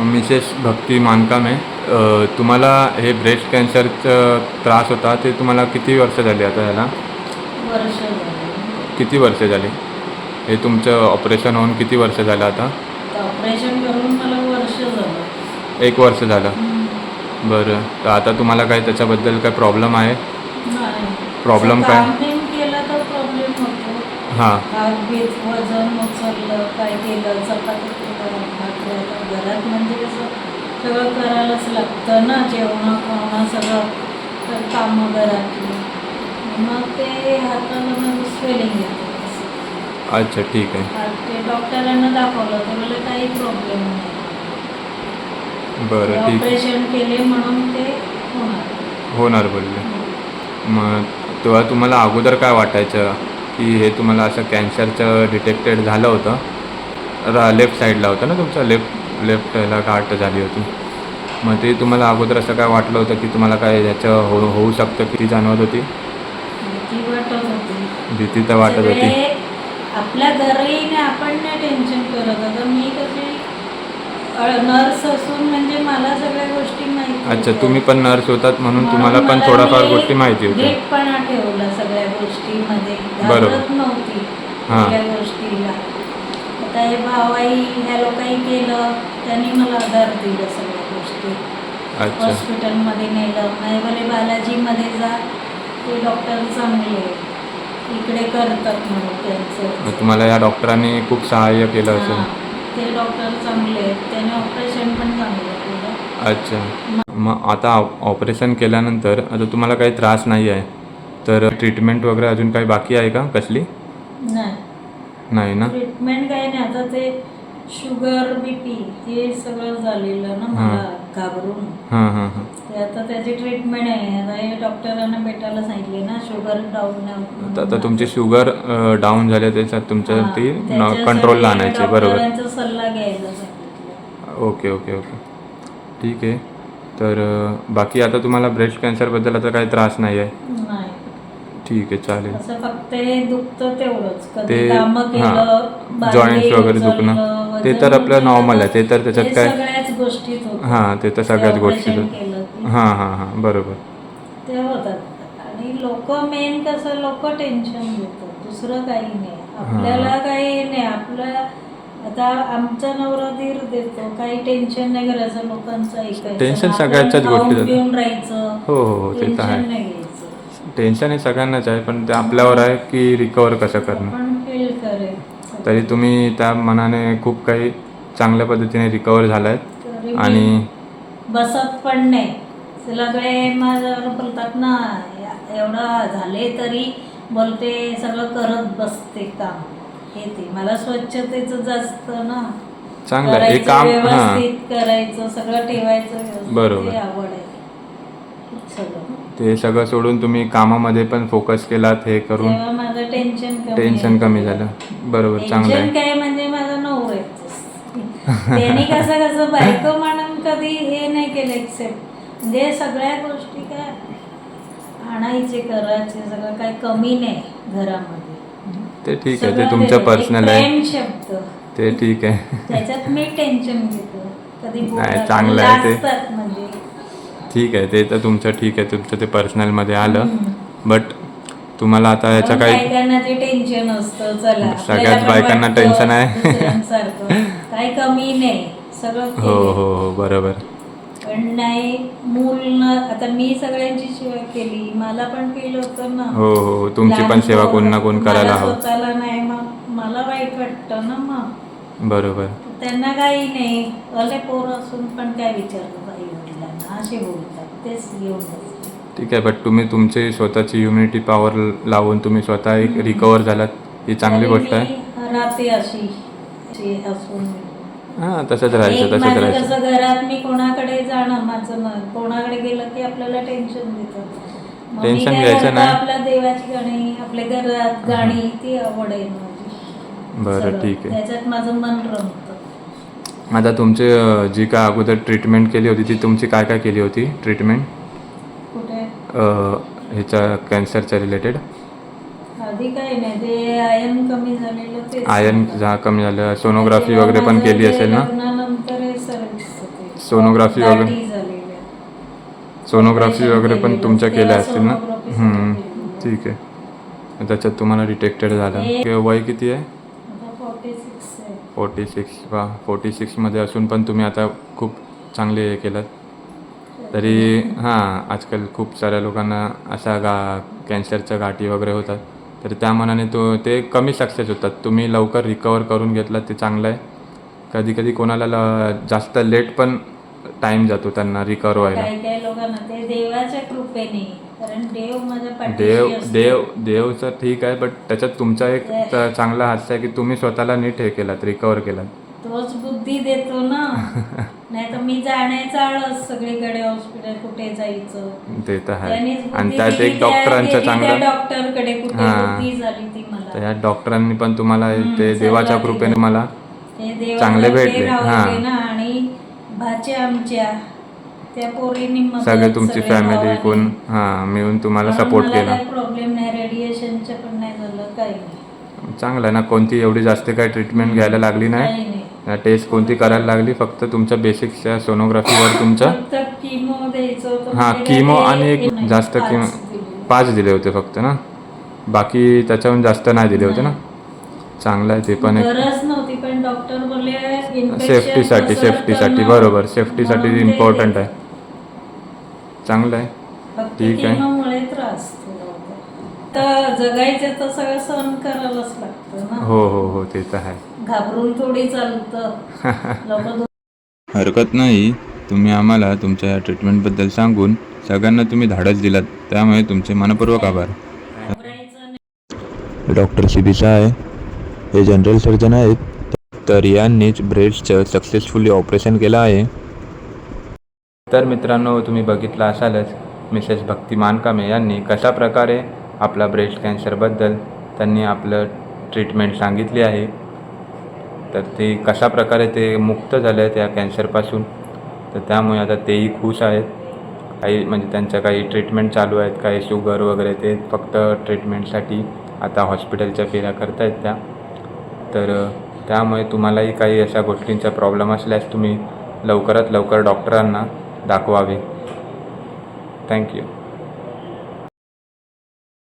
Mrs भक्ती मानकामे, तुम्हाला हे breast कॅन्सरचा त्रास होता ते तुम्हाला किती वर्ष झाली आता ह्याला? वर्ष झालं. किती वर्ष झाली? हे तुमचं ऑपरेशन होऊन किती वर्ष झालं आता? ऑपरेशन करून मला वर्ष झालं. 1 वर्ष झालं. बरं, तर आता तुम्हाला काय त्याच्याबद्दल काय प्रॉब्लेम आहे? नाही. प्रॉब्लेम काय? काम नाही केलं तर प्रॉब्लेम होतो. हां. बीज वजन उचललं, काय केलं, चपाती केलं, भाकऱ्या, तर घरात म्हणजे कसं सगळं करायलाच लागतं ना, जेवणं खावणं सगळं, तर कामं घरातली. मग ते हाताला स्वेलिंग येतं. अच्छा, ठीक आहे. ते डॉक्टरांना दाखवलं, ते मला काही प्रॉब्लेम नाही. बरं, ठीक आहे. ऑपरेशन केले म्हणून ते होणार बोलले. मग तेव्हा तुम्हाला अगोदर काय वाटायचं की हे तुम्हाला असं कॅन्सरचं डिटेक्टेड झालं होतं? लेफ्ट साईडला होतं ना तुमचं, लेफ्ट ह्याला गाठ झाली होती. मग ते तुम्हाला अगोदर असं काय वाटलं होतं की तुम्हाला काय ह्याचं होऊ शकतं, किती जाणवत होती? भीती वाटत होती. भीती तर वाटत होती. आपल्या घरी आपण नाही टेन्शन करत. आता मी कशी नर्स असून म्हणजे मला सगळ्या गोष्टी माहिती. अच्छा, तुम्ही पण नर्स होतात म्हणून तुम्हाला पण थोडाफार गोष्टी माहिती होत्या. नीटपणा ठेवला सगळ्या गोष्टीमध्ये, बरोबर. घाबरत नव्हती हां. सगळ्या गोष्टीला. आता हे भावाई ह्या लोकांनी केलं, त्यांनी मला आधार दिला सगळ्या गोष्टी. अच्छा. हॉस्पिटलमध्ये नेलं, नाही बोले बालाजीमध्ये जा, ते डॉक्टर चांगले इकडे करतात म्हणून त्यांचं. तुम्हाला या डॉक्टरांनी खूप सहाय्य केलं असेल. ते डॉक्टर चांगले आहेत, त्याने ऑपरेशन पण चांगलं केलं. अच्छा. मग आता ऑपरेशन केल्यानंतर आता तुम्हाला काही त्रास नाही आहे, तर ट्रीटमेंट वगैरे अजून काही बाकी आहे का कसली? नाही ना? ट्रीटमेंट काही नाही. आता ते शुगर बीपी हे सगळं झालेलं ना मला घाबरून. हां हां हां. ते आता त्याची ट्रीटमेंट आहे. आता हे डॉक्टरांना भेटायला सांगितले ना, शुगर डाऊन. आता तुमची शुगर डाऊन झाली, त्याच्यात तुमच्या ती कंट्रोलला आणायची. बरोबर. डॉक्टरांचा सल्ला घ्यायला सांगितलं. ओके ओके ओके, ठीक आहे. तर बाकी आता तुम्हाला ब्रेस्ट कॅन्सरबद्दल आता काही त्रास नाही आहे? नाही. ठीक आहे, चालेल. असं फक्त हे दुखतं तेवढंच. ते कधी कामं केलं, जॉईंट्स वगैरे दुखणं ते तर आपलं नॉर्मल आहे, ते तर त्याच्यात काय. सगळ्याच गोष्टीत होतं. हां, ते तर सगळ्याच गोष्टीत. केलं हां हां हां, बरोबर. ते होतात. आणि लोक मेन कसं लोक टेन्शन घेतात, दुसरं काही नाही. आपल्याला काही नाही. आपलं आता आमचा नवरा धीर देतो, काही टेन्शन नाही करायचं लोकांचं ऐकायचं. टेन्शन सगळ्याच्याच गोष्टीत घेऊन राहायचं. हो हो, ते तर आहे. नाही घ्यायचं. टेन्शन हे सगळ्यांनाच आहे, पण ते आपल्यावर आहे की रिकवर कसं करणं. पण फील करेल. तरी तुम्ही त्या मनाने खूप काही चांगल्या पद्धतीने रिकवर झाला आहेत. आणि बसत पण नाही. सगळे माझ्यावर बोलतात ना, एवढं झाले तरी बोलते सगळं करत बसते काम. हे ते मला स्वच्छतेचं जास्त ना, चांगलं आहे हे काम. व्यवस्थित करायचं, सगळं ठेवायचं. बरोबर. आवड आहे सगळं. ते सगळं सोडून तुम्ही कामामध्ये पण फोकस केलात, हे करून माझं टेन्शन कमी झालं. बरोबर, चांगलं आहे. काय म्हणजे माझं नवऱ्याचं त्यांनी कसं बायको म्हणून कधी हे नाही केलं एक्सेप्ट. म्हणजे सगळ्या गोष्टी काय आणायचे, करायचे, सगळं काय कमी नाही घरामध्ये. ते ठीक आहे, ते तुमचं पर्सनल आहे. शब्द ते ठीक आहे. त्याच्यात मी टेन्शन घेतो कधी. नाही, चांगलं आहे ते. म्हणजे ठीक आहे, ते तर तुमचं ठीक आहे, तुमचं ते पर्सनलमध्ये आलं. बट तुम्हाला आता ह्याच्या काही टेन्शन असतं. चला, सगळ्याच बायकांना टेन्शन आहे. काही कमी नाही, सगळं. हो हो हो, बरोबर. पण नाही मूल आता मी सगळ्यांची सेवा केली, मला पण फील होतं ना. हो हो, तुमची पण सेवा कोण ना कोण करायला हवं. स्वतःला नाही, मग मला वाईट वाटतं ना. मग बरोबर. त्यांना काही नाही, भले पोर असून पण काय विचारलं आई वडिलांना, असे बोलतात, तेच घेऊन बसतात. ठीक आहे, बट तुम्ही तुमची स्वतःची इम्युनिटी पॉवर लावून तुम्ही स्वतः एक रिकवर झालात, ही चांगली गोष्ट आहे. राहते अशी असून. हां, तसंच राहायचं. कसं घरात मी कोणाकडे जाणं, माझं कोणाकडे गेलं की आपल्याला टेन्शन देतात. टेन्शन घ्यायचं नाही. आपल्या देवाची गाणी, आपल्या घरात गाणी, ती आवड आहे माझी. बरं, ठीक आहे. त्याच्यात माझं मन रमतं. आता तुमची जी काय अगोदर ट्रीटमेंट केली होती, ती तुमची काय काय केली होती ट्रीटमेंट कुठे? ह्याच्या कॅन्सरच्या रिलेटेड? आधी काही नाही, ते आयर्न कमी झालेलं. ते आयर्न कमी झालं, सोनोग्राफी वगैरे पण केली असेल ना? लग्नानंतर हे सर्विस सोनोग्राफी वगैरे गाठी झालेल्या. सोनोग्राफी Operation वगैरे पण केलेलं. तुमच्या तेव्हा केल्या असतील ना? sonography सुद्धा हम्म, केलेली. ठीक आहे. मग त्याच्यात तुम्हाला डिटेक्टेड झालं. वय किती आहे? आता 46 आहे. 46. वा, 46मध्ये असून पण तुम्ही आता खूप चांगले हे केलं. तरी हां, आजकाल खूप साऱ्या लोकांना अशा कॅन्सरच्या गाठी वगैरे होतात. तर त्या मानाने ते कमी सक्सेस होतात. तुम्ही लवकर रिकवर करून घेतलात ते चांगलं आहे. कधी-कधी कोणाला जास्त लेट पण टाईम जातो त्यांना रिकवर व्हायला. काही काही लोकांना ते देवाच्या कृपेने, कारण देव माझ्या देव पाठीशी असतो. देव देवचं ठीक आहे, बट त्याच्यात तुमचा एक चांगला हास्य आहे की तुम्ही स्वतःला नीट हे केलात, रिकवर केलात. तोच बुद्धी देतो ना. नाही तर मी जाण्याचा आळस, सगळीकडे हॉस्पिटल कुठे जायचं. ते तर आहे. त्यांनीच आणि बुद्धी त्यात दिली, एक डॉक्टरांचं गेली त्या चांगलं डॉक्टरकडे, कुठे हां. बुद्धी झाली ती मला. तर ह्या डॉक्टरांनी पण तुम्हाला ते सल्ला देवाच्या दिला. कृपेने मला ते चांगले देवाला भेटले. रावले हां. ना. आणि भाच्या आमच्या त्या पोरींनी मदत, सगळे तुमची सगळे फॅमिली भावाने. कोण मिळून तुम्हाला म्हणून सपोर्ट मला केला. काही प्रॉब्लेम नाही, रेडिएशनचं पण नाही झालं, काही नाही. चांगलं आहे ना. कोणती एवढी जास्त काही ट्रीटमेंट घ्यायला लागली नाही. काही नाही. टेस्ट कोणती करायला लागली, फक्त तुमच्या बेसिक्सच्या सोनोग्राफीवर तुमच्या फक्त किमो द्यायचं होतं. हां, म्हणजे किमो काय आणि ते एक नाही, जास्त 5 किमो दिले. 5 दिले होते फक्त ना. बाकी त्याच्याहून जास्त नाही दिले होते ना. चांगलं आहे ते पण एक गरज नव्हती, पण डॉक्टर बोलले सेफ्टीसाठी बरोबर. सेफ्टीसाठी इम्पॉर्टंट आहे. चांगलं आहे. फक्त ठीक आहे. किमोमुळे त्रास थोडा होता. तर जगायचं तर सगळं सहन करायलाच लागतं ना. हो, ते तर आहे. घाबरून थोडी चालतं. लोक हरकत नाही. तुम्ही आम्हाला तुमच्या या ट्रीटमेंटबद्दल सांगून सगळ्यांना तुम्ही धाडस दिलात, त्यामुळे तुमचे मनपूर्वक आभार. घाबरायचं नाही. डॉक्टर CB साय हे जनरल सर्जन आहेत. तर यांनीच ब्रेस्टचं सक्सेसफुली ऑपरेशन केलं आहे. तर मित्रांनो, तुम्ही बघितलं असालच मिसेस भक्ती मानकामे यांनी कशा प्रकारे आपला ब्रेस्ट कॅन्सरबद्दल त्यांनी आपलं ट्रीटमेंट सांगितली आहे. तर ते कशा प्रकारे ते मुक्त झाले आहेत या कॅन्सरपासून. तर त्यामुळे आता तेही खुश आहेत. काही म्हणजे त्यांच्या काही ट्रीटमेंट चालू आहेत, काही शुगर वगैरे, ते फक्त ट्रीटमेंटसाठी आता हॉस्पिटलच्या फेऱ्या करत आहेत त्या. तर त्यामुळे तुम्हालाही काही अशा गोष्टींचा प्रॉब्लेम असल्यास तुम्ही लवकरात लवकर डॉक्टरांना दाखवावे. थँक्यू.